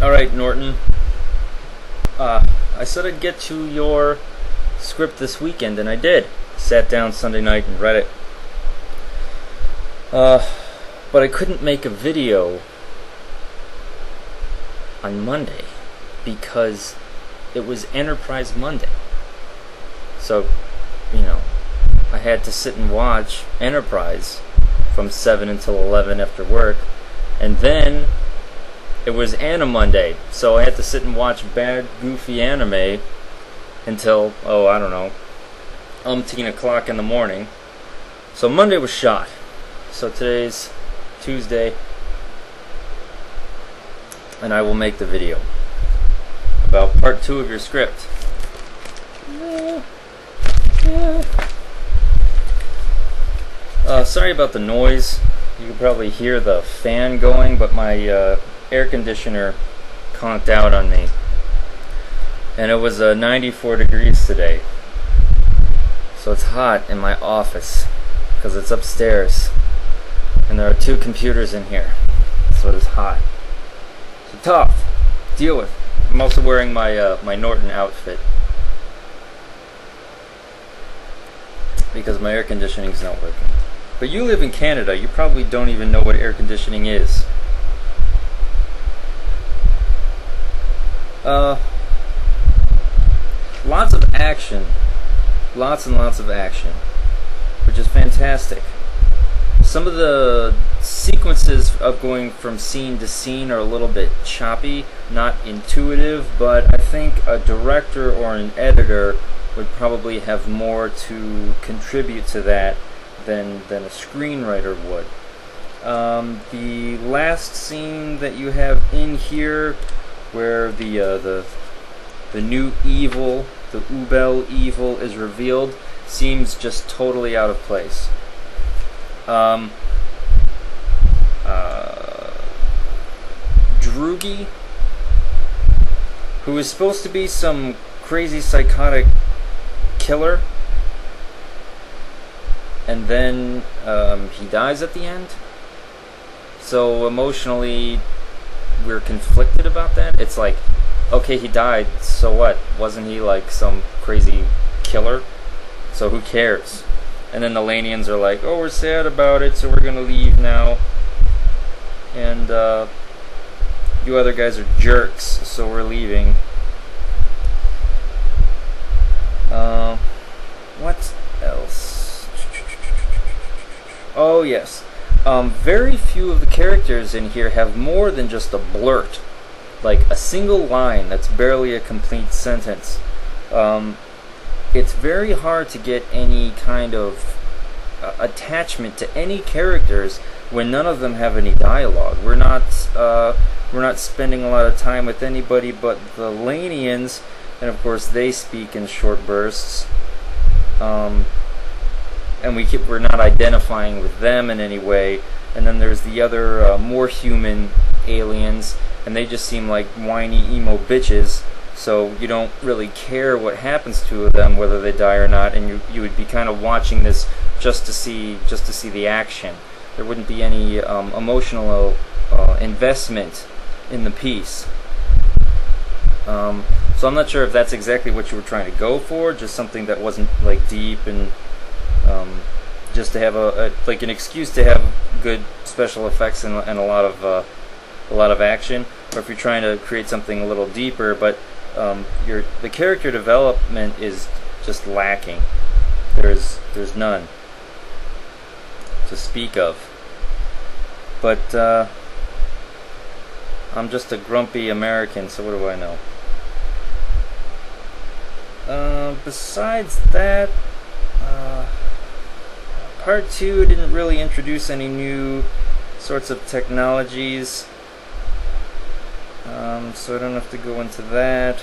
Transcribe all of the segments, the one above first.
Alright, Norton. I said I'd get to your script this weekend, and I did. Sat down Sunday night and read it. But I couldn't make a video on Monday because it was Enterprise Monday. So, I had to sit and watch Enterprise from 7 until 11 after work, and then it was Anna Monday, so I had to sit and watch bad, goofy anime until, I don't know, umpteen o'clock in the morning. So Monday was shot. So today's Tuesday, and I will make the video about part 2 of your script. Sorry about the noise. You can probably hear the fan going, but my air conditioner conked out on me. And it was 94 degrees today. So it's hot in my office because it's upstairs. And there are 2 computers in here. So it is hot. So tough to deal with. I'm also wearing my my Norton outfit because my air conditioning is not working. But you live in Canada, you probably don't even know what air conditioning is. Lots of action. Lots and lots of action. Which is fantastic. Some of the sequences of going from scene to scene are a little bit choppy, not intuitive, but I think a director or an editor would probably have more to contribute to that than a screenwriter would. The last scene that you have in here, where the new evil, the Ubel evil, is revealed, seems just totally out of place. Drugi, who is supposed to be some crazy psychotic killer, and then he dies at the end. So emotionally, we're conflicted about that. It's like, okay, he died, so what? Wasn't he like some crazy killer? So who cares? And then the Lanians are like, oh, we're sad about it, so we're gonna leave now. And you other guys are jerks, so we're leaving. What else? Oh, yes. Very few of the characters in here have more than just a blurt. Like a single line that's barely a complete sentence. It's very hard to get any kind of attachment to any characters when none of them have any dialogue. We're not spending a lot of time with anybody but the Lanians, and of course they speak in short bursts. And we're not identifying with them in any way. And then there's the other more human aliens, and they just seem like whiny emo bitches. So you don't really care what happens to them, whether they die or not, and you would be kind of watching this just to see the action. There wouldn't be any emotional investment in the piece. So I'm not sure if that's exactly what you were trying to go for, just something that wasn't like deep and just to have like an excuse to have good special effects and a lot of action, or if you're trying to create something a little deeper, but the character development is just lacking. There's none to speak of. But I'm just a grumpy American, so what do I know? Besides that, part 2 didn't really introduce any new sorts of technologies, so I don't have to go into that.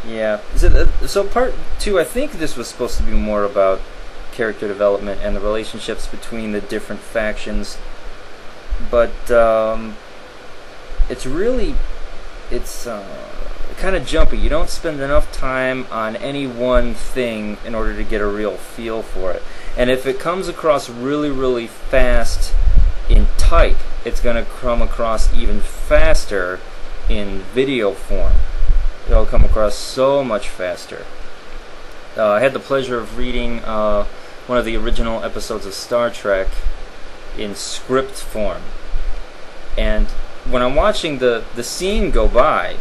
Yeah. So part 2, I think this was supposed to be more about character development and the relationships between the different factions, but it's kind of jumpy. You don't spend enough time on any one thing in order to get a real feel for it. And if it comes across really, really fast in type, it's going to come across even faster in video form. It'll come across so much faster. I had the pleasure of reading one of the original episodes of Star Trek in script form. And when I'm watching the scene go by,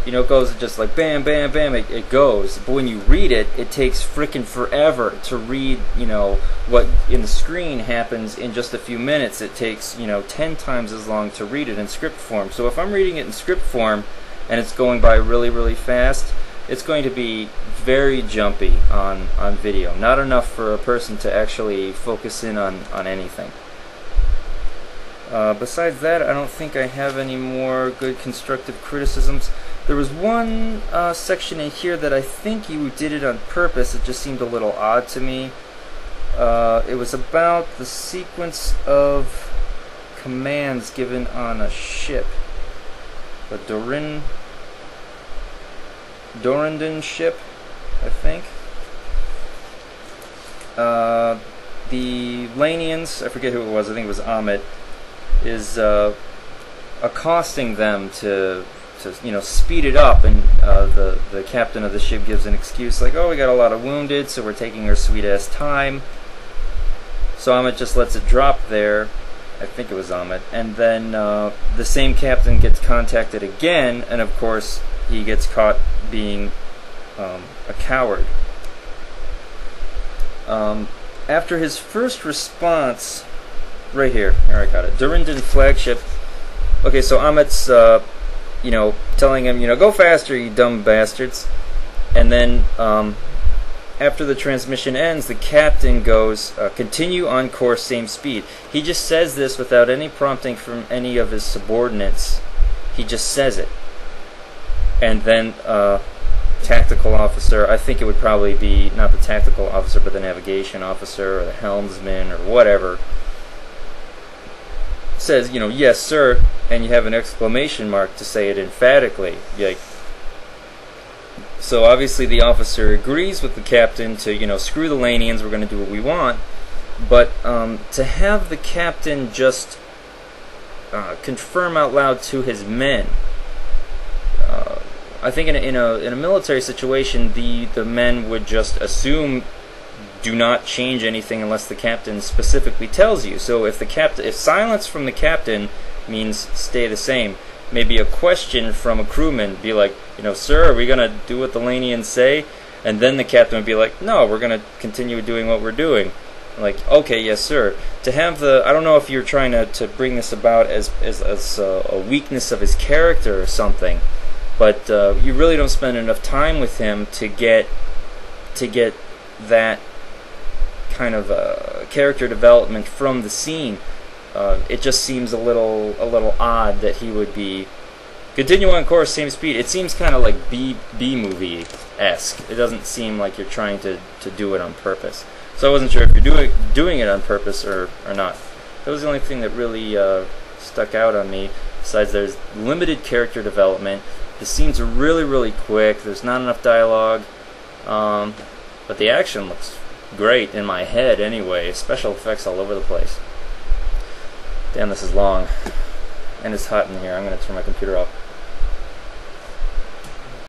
you know, it goes just like bam, bam, bam, it goes. But when you read it, it takes frickin' forever to read, you know, what in the screen happens in just a few minutes. It takes, you know, 10 times as long to read it in script form. So if I'm reading it in script form and it's going by really, really fast, it's going to be very jumpy on video. Not enough for a person to actually focus in on anything. Besides that, I don't think I have any more good constructive criticisms. There was one section in here that I think you did it on purpose. It just seemed a little odd to me. It was about the sequence of commands given on a ship. The Dorindon ship, I think. The Lanians, I forget who it was, I think it was Amit, is accosting them to you know, speed it up, and the captain of the ship gives an excuse like, oh, we got a lot of wounded, so we're taking our sweet ass time. So Amit just lets it drop there. I think it was Amit. And then the same captain gets contacted again, and of course he gets caught being a coward. After his first response, right here, I got it, Dorindon flagship. Okay, so Amit's you know, telling him, you know, go faster, you dumb bastards. And then after the transmission ends, the captain goes, continue on course, same speed. He just says this without any prompting from any of his subordinates. He just says it. And then tactical officer, I think it would probably be not the tactical officer, but the navigation officer or the helmsman or whatever, says, you know, yes sir, and you have an exclamation mark to say it emphatically. Like, so obviously the officer agrees with the captain to, you know, screw the Lanians, we're going to do what we want. But to have the captain just confirm out loud to his men, I think in a military situation, the men would just assume, do not change anything unless the captain specifically tells you. So if silence from the captain means stay the same, maybe a question from a crewman, be like, you know, sir, are we gonna do what the Lanians say? And then the captain would be like, no, we're gonna continue doing what we're doing. Like, okay, yes sir. To have I don't know if you're trying to bring this about as a weakness of his character or something, but you really don't spend enough time with him to get that kind of character development from the scene. It just seems a little odd that he would be continue on course, same speed. It seems kind of like B movie-esque. It doesn't seem like you're trying to do it on purpose. So I wasn't sure if you're doing it on purpose or not. That was the only thing that really stuck out on me. Besides, there's limited character development. The scenes are really quick. There's not enough dialogue, but the action looks great in my head anyway. Special effects all over the place. Damn, this is long. And it's hot in here. I'm going to turn my computer off.